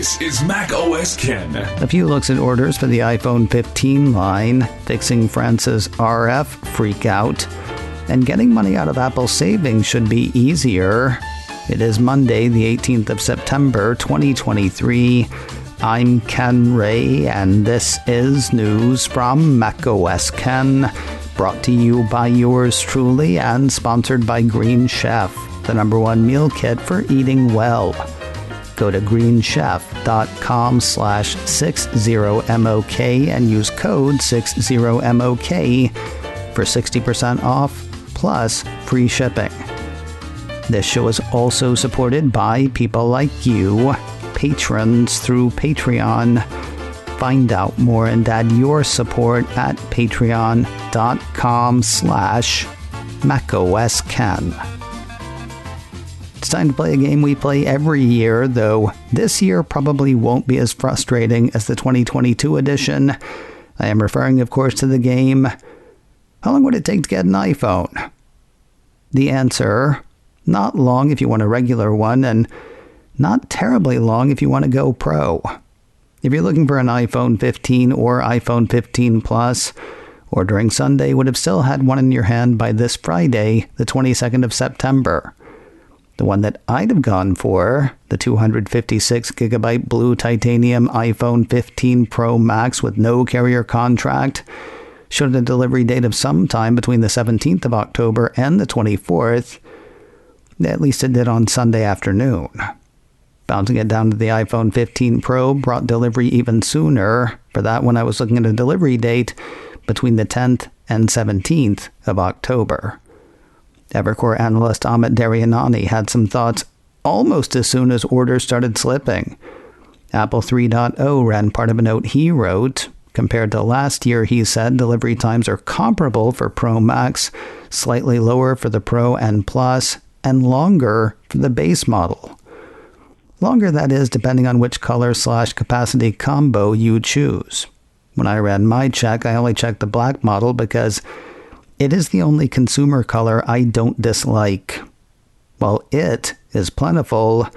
This is Mac OS Ken. A few looks at orders for the iPhone 15 line, fixing France's RF freakout, and getting money out of Apple savings should be easier. It is Monday, the 18th of September, 2023. I'm Ken Ray, and this is news from Mac OS Ken, brought to you by yours truly and sponsored by Green Chef, the #1 meal kit for eating well. Go to greenchef.com/60MOK and use code 60MOK for 60% off plus free shipping. This show is also supported by people like you, patrons through Patreon. Find out more and add your support at patreon.com/MacOSKen. It's time to play a game we play every year, though this year probably won't be as frustrating as the 2022 edition. I am referring, of course, to the game, how long would it take to get an iPhone? The answer, not long if you want a regular one, and not terribly long if you want to go pro. If you're looking for an iPhone 15 or iPhone 15 Plus, ordering Sunday would have still had one in your hand by this Friday, the 22nd of September. The one that I'd have gone for, the 256GB blue titanium iPhone 15 Pro Max with no carrier contract, showed a delivery date of sometime between the 17th of October and the 24th. At least it did on Sunday afternoon. Bouncing it down to the iPhone 15 Pro brought delivery even sooner. For that one, I was looking at a delivery date between the 10th and 17th of October. Evercore analyst Amit Daryanani had some thoughts almost as soon as orders started slipping. Apple 3.0 ran part of a note he wrote. Compared to last year, he said, delivery times are comparable for Pro Max, slightly lower for the Pro and Plus, and longer for the base model. Longer, that is, depending on which color/capacity combo you choose. When I ran my check, I only checked the black model because it is the only consumer color I don't dislike. While it is plentiful,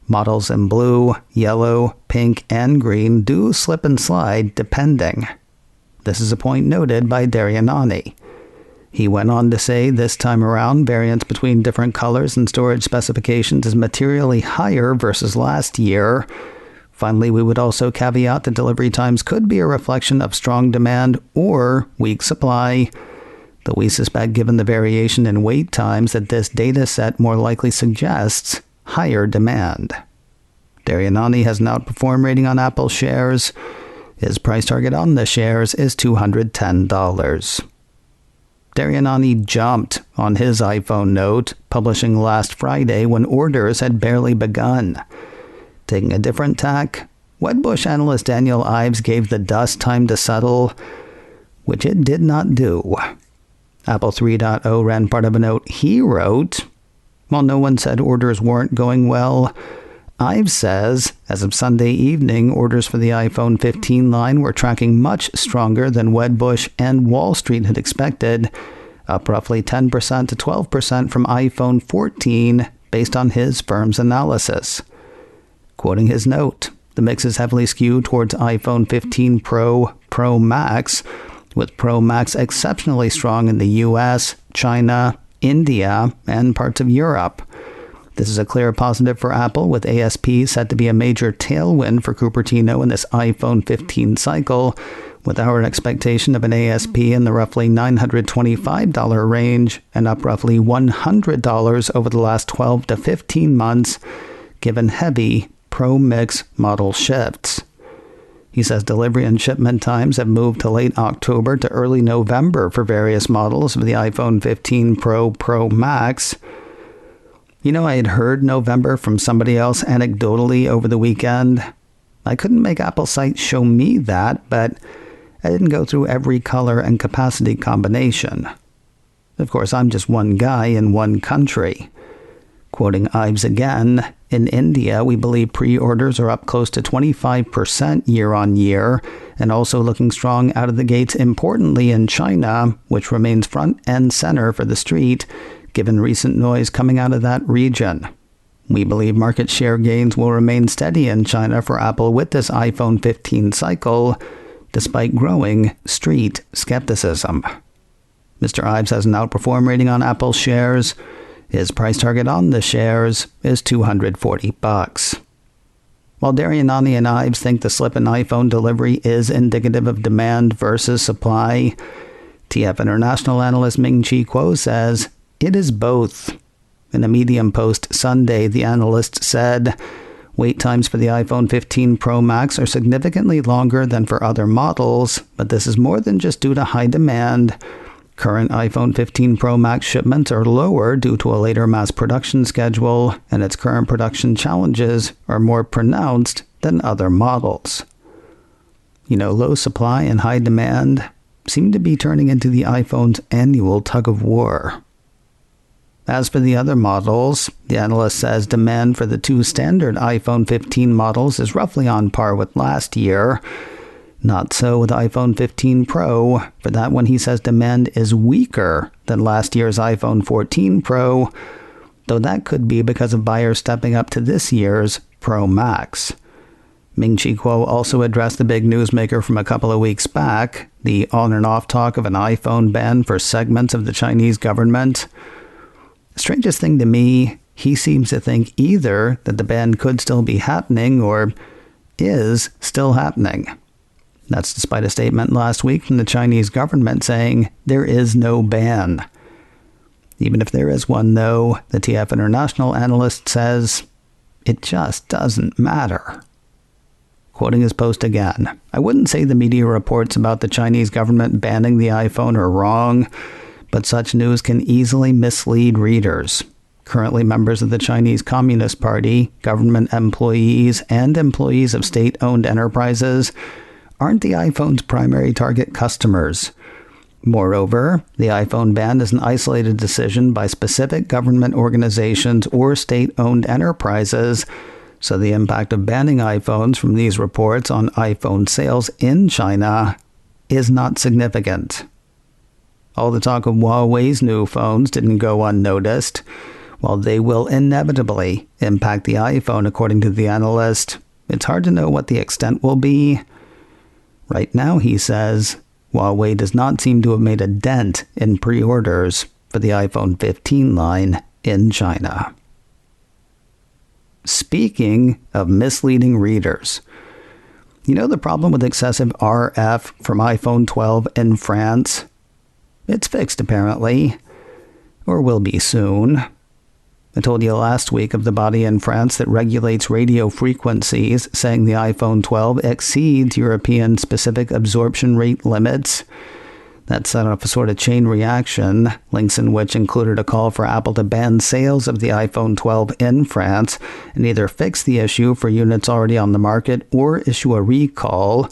models in blue, yellow, pink, and green do slip and slide depending. This is a point noted by Daryanani. He went on to say this time around, variance between different colors and storage specifications is materially higher versus last year. Finally, we would also caveat that delivery times could be a reflection of strong demand or weak supply. Though we suspect, given the variation in wait times, that this data set more likely suggests higher demand. Daryanani has an outperform rating on Apple shares. His price target on the shares is $210. Daryanani jumped on his iPhone note, publishing last Friday when orders had barely begun. Taking a different tack, Wedbush analyst Daniel Ives gave the dust time to settle, which it did not do. Apple 3.0 ran part of a note he wrote. While no one said orders weren't going well, Ives says, as of Sunday evening, orders for the iPhone 15 line were tracking much stronger than Wedbush and Wall Street had expected, up roughly 10% to 12% from iPhone 14 based on his firm's analysis. Quoting his note, the mix is heavily skewed towards iPhone 15 Pro, Pro Max, with Pro Max exceptionally strong in the US, China, India, and parts of Europe. This is a clear positive for Apple, with ASP set to be a major tailwind for Cupertino in this iPhone 15 cycle, with our expectation of an ASP in the roughly $925 range and up roughly $100 over the last 12 to 15 months, given heavy Pro Mix model shifts. He says delivery and shipment times have moved to late October to early November for various models of the iPhone 15 Pro, Pro Max. You know, I had heard November from somebody else anecdotally over the weekend. I couldn't make Apple site show me that, but I didn't go through every color and capacity combination. Of course, I'm just one guy in one country. Quoting Ives again, in India, we believe pre-orders are up close to 25% year-on-year, and also looking strong out of the gates importantly in China, which remains front and center for the street, given recent noise coming out of that region. We believe market share gains will remain steady in China for Apple with this iPhone 15 cycle, despite growing street skepticism. Mr. Ives has an outperform rating on Apple shares. His price target on the shares is $240. While Darianani and Ives think the slip in iPhone delivery is indicative of demand versus supply, TF International analyst Ming-Chi says it is both. In a Medium post Sunday, the analyst said, wait times for the iPhone 15 Pro Max are significantly longer than for other models, but this is more than just due to high demand. Current iPhone 15 Pro Max shipments are lower due to a later mass production schedule, and its current production challenges are more pronounced than other models. Low supply and high demand seem to be turning into the iPhone's annual tug-of-war. As for the other models, the analyst says demand for the two standard iPhone 15 models is roughly on par with last year. Not so with iPhone 15 Pro. For that one, he says demand is weaker than last year's iPhone 14 Pro, though that could be because of buyers stepping up to this year's Pro Max. Ming-Chi also addressed the big newsmaker from a couple of weeks back, the on and off talk of an iPhone ban for segments of the Chinese government. The strangest thing to me, he seems to think either that the ban could still be happening or is still happening. That's despite a statement last week from the Chinese government saying there is no ban. Even if there is one, though, the TF International analyst says it just doesn't matter. Quoting his post again, I wouldn't say the media reports about the Chinese government banning the iPhone are wrong, but such news can easily mislead readers. Currently members of the Chinese Communist Party, government employees, and employees of state-owned enterprises aren't the iPhone's primary target customers. Moreover, the iPhone ban is an isolated decision by specific government organizations or state-owned enterprises, so the impact of banning iPhones from these reports on iPhone sales in China is not significant. All the talk of Huawei's new phones didn't go unnoticed. While they will inevitably impact the iPhone, according to the analyst, it's hard to know what the extent will be. Right now, he says, Huawei does not seem to have made a dent in pre-orders for the iPhone 15 line in China. Speaking of misleading readers, the problem with excessive RF from iPhone 12 in France? It's fixed, apparently, or will be soon. I told you last week of the body in France that regulates radio frequencies, saying the iPhone 12 exceeds European specific absorption rate limits. That set off a sort of chain reaction, links in which included a call for Apple to ban sales of the iPhone 12 in France and either fix the issue for units already on the market or issue a recall.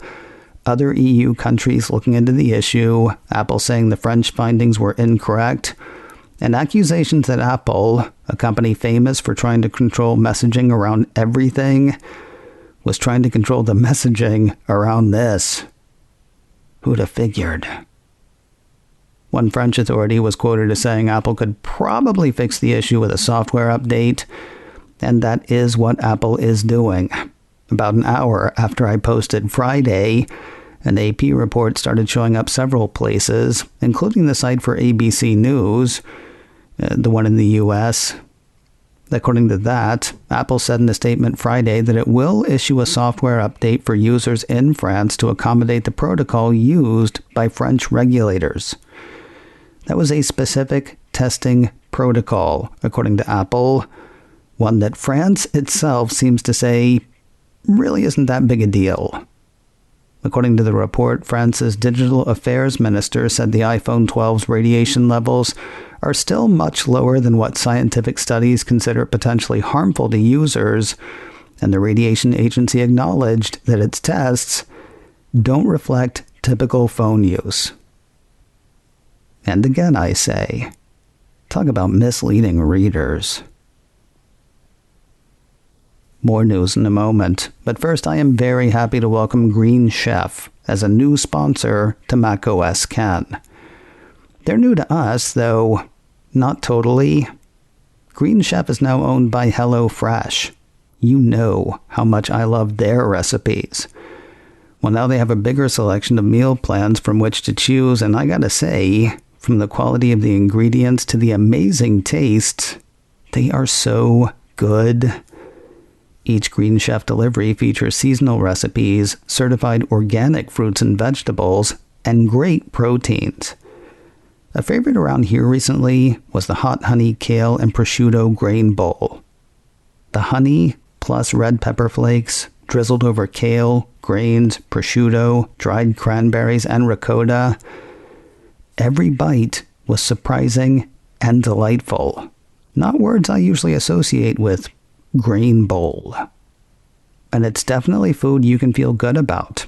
Other EU countries looking into the issue, Apple saying the French findings were incorrect, and accusations that Apple, a company famous for trying to control messaging around everything, was trying to control the messaging around this. Who'd have figured? One French authority was quoted as saying Apple could probably fix the issue with a software update, and that is what Apple is doing. About an hour after I posted Friday, an AP report started showing up several places, including the site for ABC News, the one in the U.S. According to that, Apple said in a statement Friday that it will issue a software update for users in France to accommodate the protocol used by French regulators. That was a specific testing protocol, according to Apple, one that France itself seems to say really isn't that big a deal. According to the report, France's digital affairs minister said the iPhone 12's radiation levels are still much lower than what scientific studies consider potentially harmful to users, and the radiation agency acknowledged that its tests don't reflect typical phone use. And again, I say, talk about misleading readers. More news in a moment, but first I am very happy to welcome Green Chef as a new sponsor to macOS Ken. They're new to us, though not totally. Green Chef is now owned by HelloFresh. You know how much I love their recipes. Well, now they have a bigger selection of meal plans from which to choose, and I gotta say, from the quality of the ingredients to the amazing taste, they are so good. Each Green Chef delivery features seasonal recipes, certified organic fruits and vegetables, and great proteins. A favorite around here recently was the hot honey, kale, and prosciutto grain bowl. The honey plus red pepper flakes, drizzled over kale, grains, prosciutto, dried cranberries, and ricotta. Every bite was surprising and delightful. Not words I usually associate with grain bowl. And it's definitely food you can feel good about.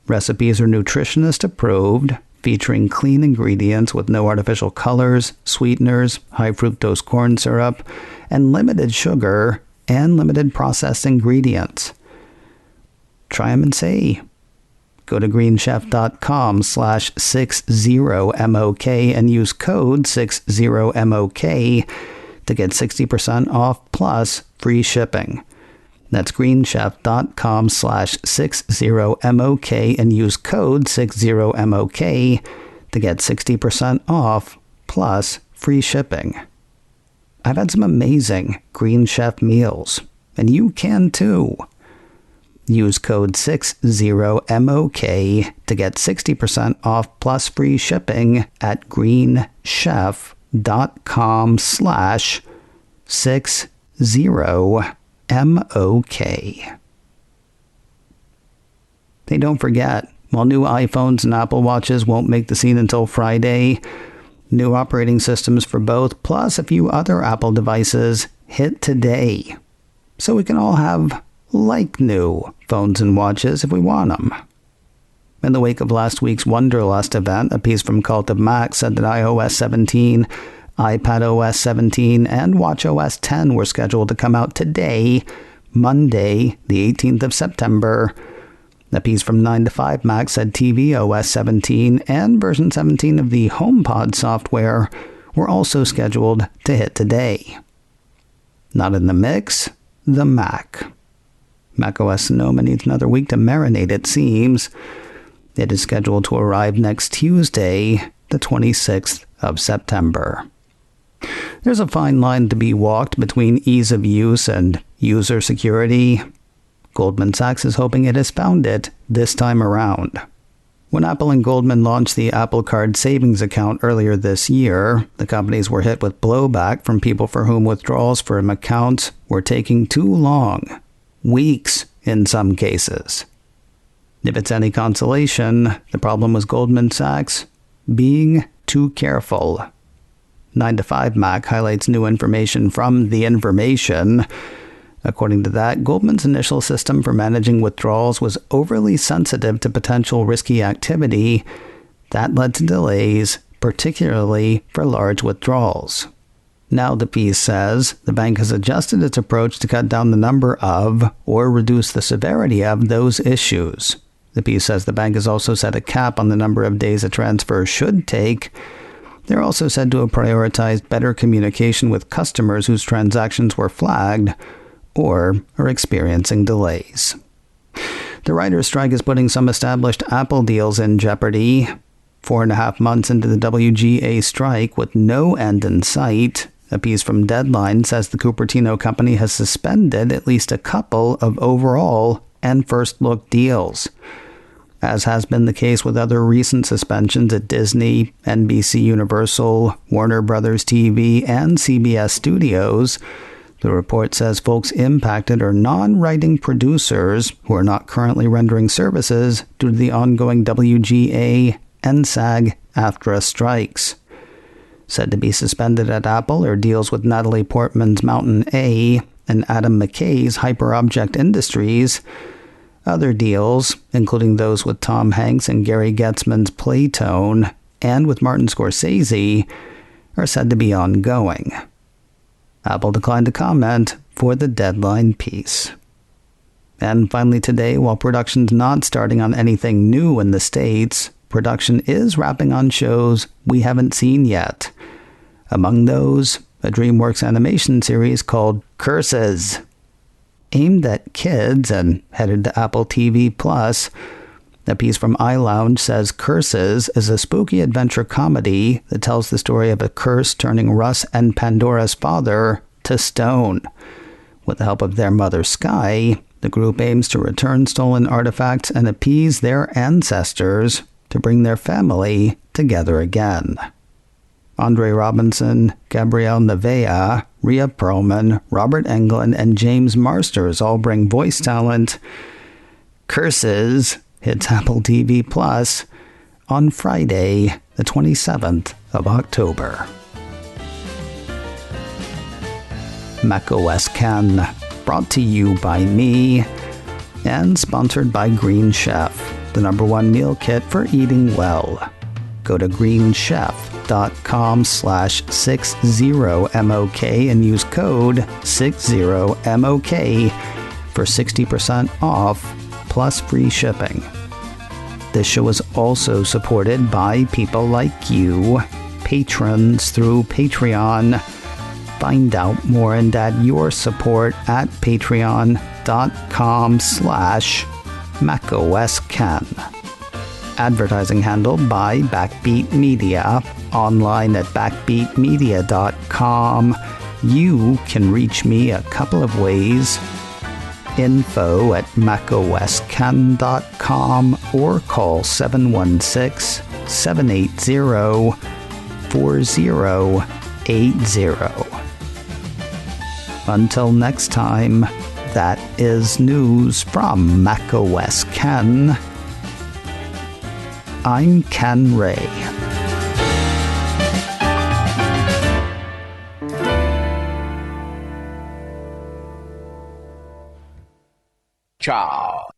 Recipes are nutritionist approved, featuring clean ingredients with no artificial colors, sweeteners, high fructose corn syrup, and limited sugar and limited processed ingredients. Try them and see. Go to greenchef.com/60MOK and use code 60MOK to get 60% off plus free shipping. That's greenchef.com/60MOK and use code 60MOK to get 60% off plus free shipping. I've had some amazing Green Chef meals, and you can too. Use code 60MOK to get 60% off plus free shipping at greenchef.com/60MOK. Hey, don't forget, while new iPhones and Apple Watches won't make the scene until Friday, new operating systems for both, plus a few other Apple devices, hit today. So we can all have like new phones and watches if we want them. In the wake of last week's Wonderlust event, a piece from Cult of Mac said that iOS 17, iPadOS 17, and watchOS 10 were scheduled to come out today, Monday, the 18th of September. A piece from 9 to 5 Mac said tvOS 17 and version 17 of the HomePod software were also scheduled to hit today. Not in the mix, the Mac. macOS Sonoma needs another week to marinate, it seems. It is scheduled to arrive next Tuesday, the 26th of September. There's a fine line to be walked between ease of use and user security. Goldman Sachs is hoping it has found it this time around. When Apple and Goldman launched the Apple Card savings account earlier this year, the companies were hit with blowback from people for whom withdrawals from accounts were taking too long. Weeks in some cases. If it's any consolation, the problem was Goldman Sachs being too careful. 9 to 5 Mac highlights new information from The Information. According to that, Goldman's initial system for managing withdrawals was overly sensitive to potential risky activity. That led to delays, particularly for large withdrawals. Now, the piece says, the bank has adjusted its approach to cut down the number of, or reduce the severity of, those issues. The piece says the bank has also set a cap on the number of days a transfer should take. They're also said to have prioritized better communication with customers whose transactions were flagged or are experiencing delays. The writer's strike is putting some established Apple deals in jeopardy. 4.5 months into the WGA strike with no end in sight, a piece from Deadline says the Cupertino company has suspended at least a couple of overall and first-look deals. As has been the case with other recent suspensions at Disney, NBC Universal, Warner Brothers TV, and CBS Studios, the report says folks impacted are non-writing producers who are not currently rendering services due to the ongoing WGA and SAG-AFTRA strikes. Said to be suspended at Apple are deals with Natalie Portman's Mountain A and Adam McKay's Hyperobject Industries. Other deals, including those with Tom Hanks and Gary Getzman's Playtone and with Martin Scorsese, are said to be ongoing. Apple declined to comment for the Deadline piece. And finally today, while production's not starting on anything new in the States, production is wrapping on shows we haven't seen yet. Among those, a DreamWorks animation series called Curses. Aimed at kids and headed to Apple TV+, a piece from iLounge says Curses is a spooky adventure comedy that tells the story of a curse turning Russ and Pandora's father to stone. With the help of their mother Sky, the group aims to return stolen artifacts and appease their ancestors to bring their family together again. Andre Robinson, Gabrielle Nevea, Rhea Perlman, Robert Englund, and James Marsters all bring voice talent. Curses hits Apple TV Plus on Friday, the 27th of October. macOS Ken, brought to you by me and sponsored by Green Chef, the #1 meal kit for eating well. Go to greenchef.com/60MOK and use code 60MOK for 60% off plus free shipping. This show is also supported by people like you, patrons through Patreon. Find out more and add your support at patreon.com/macosken. Advertising handled by Backbeat Media, online at backbeatmedia.com. You can reach me a couple of ways. info@macosken.com or call 716-780-4080. Until next time, that is news from macOS Ken. I'm Ken Ray. Ciao.